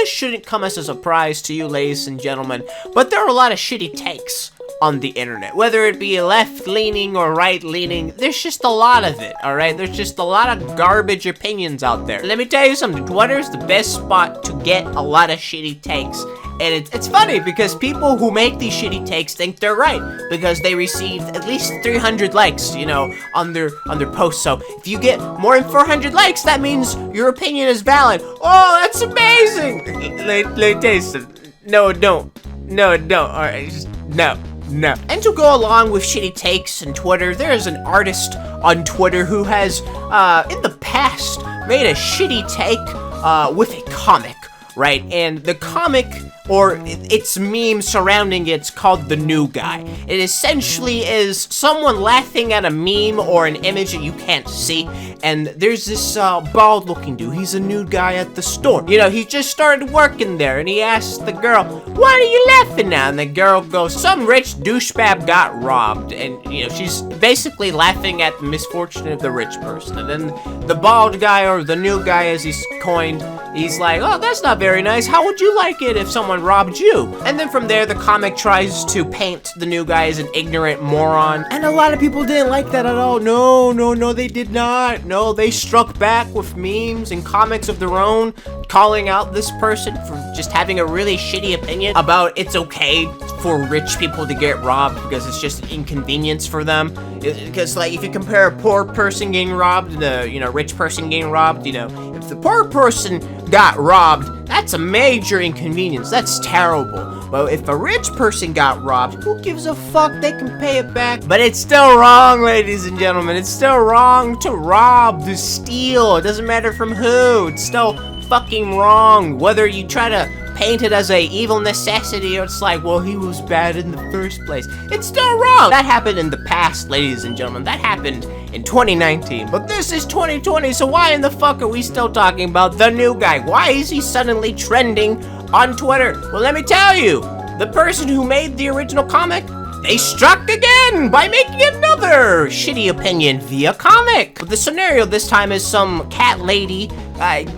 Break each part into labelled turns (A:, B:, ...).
A: this shouldn't come as a surprise to you, ladies and gentlemen, but there are a lot of shitty takes on the internet, whether it be left-leaning or right-leaning. There's just a lot of it, alright? There's just a lot of garbage opinions out there. Let me tell you something, Twitter's the best spot to get a lot of shitty takes. And it's funny because people who make these shitty takes think they're right because they received at least 300 likes, you know, on their posts. So if you get more than 400 likes, that means your opinion is valid. Oh, that's amazing! Let me tell you something. No, don't. No, don't. Alright, just no. No. And to go along with shitty takes on Twitter, there is an artist on Twitter who has, in the past, made a shitty take, with a comic, right? And the comic, or its meme surrounding it's called The New Guy. It essentially is someone laughing at a meme or an image that you can't see, and there's this bald-looking dude. He's a new guy at the store. You know, he just started working there, and he asks the girl, "What are you laughing at?" And the girl goes, "Some rich douchebag got robbed." And, you know, she's basically laughing at the misfortune of the rich person. And then the bald guy, or the new guy as he's coined, he's like, "Oh, that's not very nice. How would you like it if someone robbed you?" And then from there, the comic tries to paint the new guy as an ignorant moron. And a lot of people didn't like that at all. No, they did not. No, they struck back with memes and comics of their own, calling out this person for just having a really shitty opinion about it's okay for rich people to get robbed because it's just an inconvenience for them. Because, like, if you compare a poor person getting robbed and a, you know, rich person getting robbed, you know, if the poor person got robbed, that's a major inconvenience. That's terrible. But if a rich person got robbed, who gives a fuck? They can pay it back. But it's still wrong, ladies and gentlemen. It's still wrong to rob, to steal. It doesn't matter from who. It's still fucking wrong. Whether you try to paint it as a evil necessity or it's like, well, he was bad in the first place. It's still wrong. That happened in the past, ladies and gentlemen. That happened in 2019. But this is 2020, so why in the fuck are we still talking about the new guy? Why is he suddenly trending on Twitter? Well, let me tell you, the person who made the original comic, they struck again by making another shitty opinion via comic. But the scenario this time is some cat lady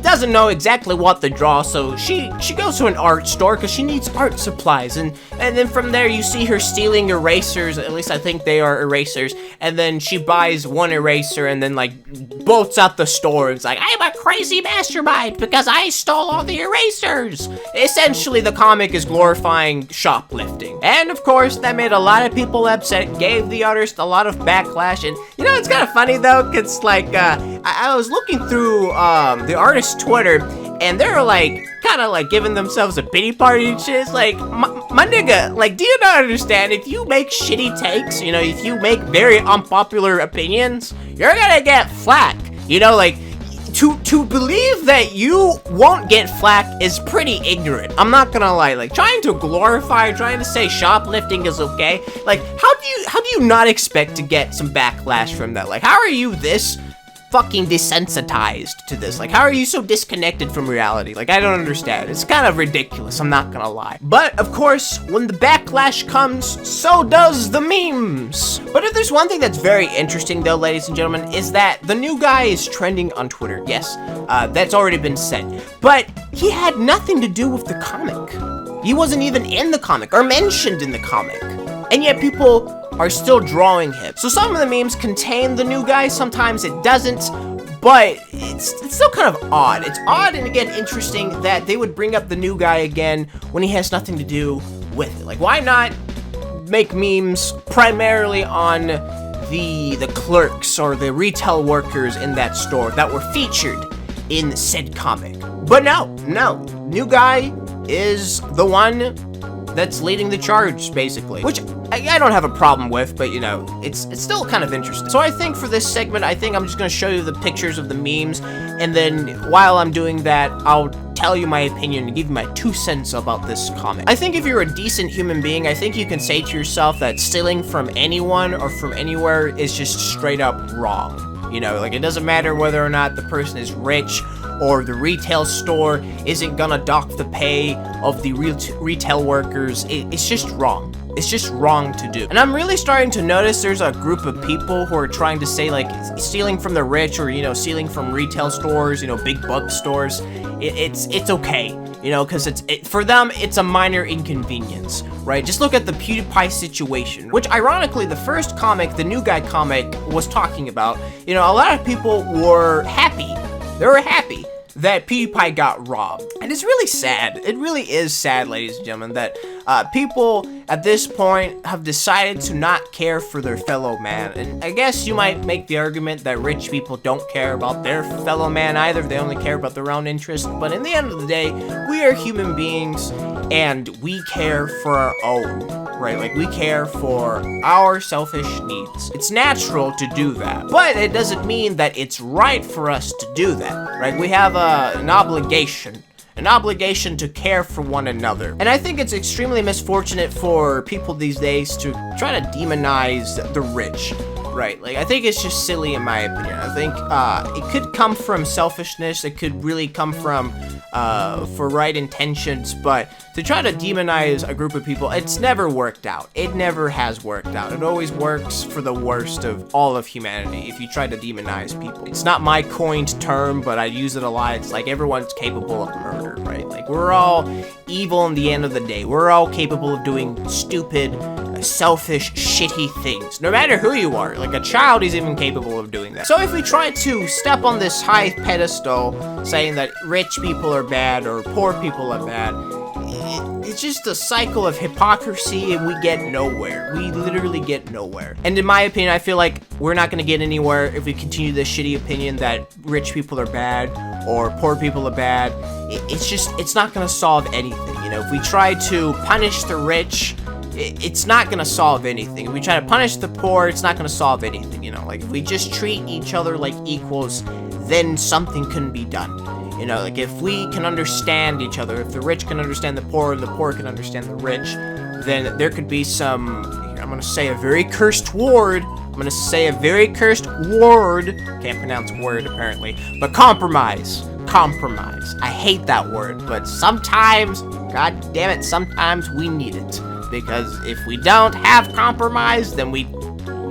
A: doesn't know exactly what to draw, so she goes to an art store because she needs art supplies, and then from there you see her stealing erasers. At least I think they are erasers. And then she buys one eraser and then like bolts out the store. It's like, I'm a crazy mastermind because I stole all the erasers. Essentially, the comic is glorifying shoplifting, and of course that made a lot of people upset, gave the artist a lot of backlash. And you know, it's kind of funny though, cause like I was looking through the artist's Twitter, and they're like kind of like giving themselves a pity party and shit. It's like, my nigga, like, do you not understand? If you make shitty takes, you know, if you make very unpopular opinions, you're gonna get flack. You know, like, to believe that you won't get flack is pretty ignorant. I'm not gonna lie. Like, trying to glorify, trying to say shoplifting is okay. Like, how do you not expect to get some backlash from that? Like, how are you this fucking desensitized to this? Like, how are you so disconnected from reality? Like, I don't understand. It's kind of ridiculous, I'm not gonna lie. But, of course, when the backlash comes, so does the memes. But if there's one thing that's very interesting, though, ladies and gentlemen, is that the new guy is trending on Twitter. Yes, that's already been said. But he had nothing to do with the comic. He wasn't even in the comic or mentioned in the comic. And yet people are still drawing him. So some of the memes contain the new guy, sometimes it doesn't, but it's still kind of odd. It's odd and again interesting that they would bring up the new guy again when he has nothing to do with it. Like, why not make memes primarily on the clerks or the retail workers in that store that were featured in said comic? But no, new guy is the one that's leading the charge, basically. Which I don't have a problem with, but you know, it's still kind of interesting. So I think for this segment, I think I'm just gonna show you the pictures of the memes, and then while I'm doing that, I'll tell you my opinion and give you my 2 cents about this comic. I think if you're a decent human being, I think you can say to yourself that stealing from anyone or from anywhere is just straight up wrong. You know, like, it doesn't matter whether or not the person is rich or the retail store isn't gonna dock the pay of the retail workers. It's just wrong. It's just wrong to do. And I'm really starting to notice there's a group of people who are trying to say, like, stealing from the rich or, you know, stealing from retail stores, you know, big box stores, it's okay. you know, because for them, it's a minor inconvenience, right? Just look at the PewDiePie situation, which ironically, the first comic, the New Guy comic, was talking about. You know, a lot of people were happy. They were happy that PewDiePie got robbed. And it's really sad. It really is sad, ladies and gentlemen, that people at this point have decided to not care for their fellow man. And I guess you might make the argument that rich people don't care about their fellow man either. They only care about their own interests. But in the end of the day, we are human beings and we care for our own, right? Like, we care for our selfish needs. It's natural to do that, but it doesn't mean that it's right for us to do that, right? We have an obligation to care for one another. And I think it's extremely misfortunate for people these days to try to demonize the rich, right? Like, I think it's just silly in my opinion. I think it could come from selfishness. It could really come from for right intentions, but to try to demonize a group of people, it's never worked out. It never has worked out. It always works for the worst of all of humanity if you try to demonize people. It's not my coined term, but I use it a lot. It's like everyone's capable of murder, right? Like, we're all evil in the end of the day. We're all capable of doing stupid, selfish, shitty things. No matter who you are. Like, a child is even capable of doing that. So if we try to step on this high pedestal saying that rich people are bad or poor people are bad, it's just a cycle of hypocrisy and we get nowhere. We literally get nowhere. And in my opinion, I feel like we're not gonna get anywhere if we continue this shitty opinion that rich people are bad or poor people are bad. It's not gonna solve anything. You know, if we try to punish the rich, it's not gonna solve anything. If we try to punish the poor, it's not gonna solve anything, you know? Like, if we just treat each other like equals, then something can be done. You know, like, if we can understand each other, if the rich can understand the poor and the poor can understand the rich, then there could be some, I'm gonna say a very cursed word. Can't pronounce word, apparently. But compromise. I hate that word, but sometimes, god damn it, sometimes we need it. Because if we don't have compromise, then we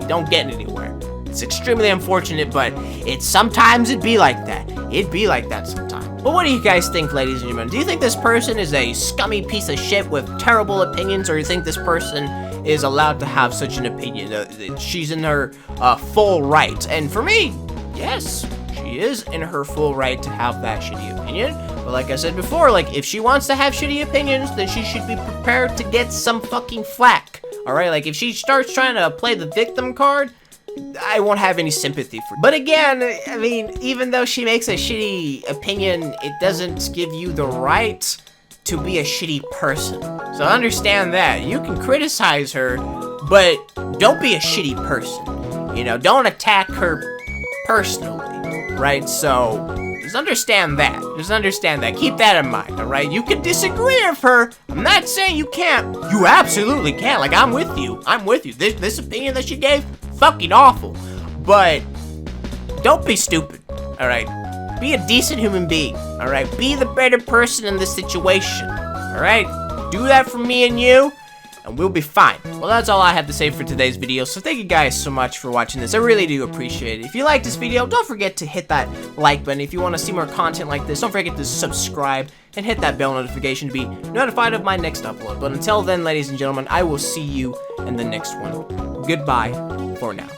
A: don't get anywhere. It's extremely unfortunate, but sometimes it'd be like that. It'd be like that sometimes. But what do you guys think, ladies and gentlemen? Do you think this person is a scummy piece of shit with terrible opinions, or do you think this person is allowed to have such an opinion? She's in her full right. And for me, yes, she is in her full right to have that shitty opinion. But like I said before, like, if she wants to have shitty opinions, then she should be prepared to get some fucking flack. Alright, like, if she starts trying to play the victim card, I won't have any sympathy for her. But again, I mean, even though she makes a shitty opinion, it doesn't give you the right to be a shitty person. So understand that. You can criticize her, but don't be a shitty person. You know, don't attack her personally, right? So just understand that. Keep that in mind, alright? You can disagree with her. I'm not saying you can't. You absolutely can. Like, I'm with you. This opinion that she gave, fucking awful. But don't be stupid, alright? Be a decent human being, alright? Be the better person in this situation, alright? Do that for me and you, and we'll be fine. Well, that's all I have to say for today's video, so thank you guys so much for watching this. I really do appreciate it. If you like this video, don't forget to hit that like button. If you want to see more content like this, don't forget to subscribe and hit that bell notification to be notified of my next upload. But until then, ladies and gentlemen, I will see you in the next one. Goodbye for now.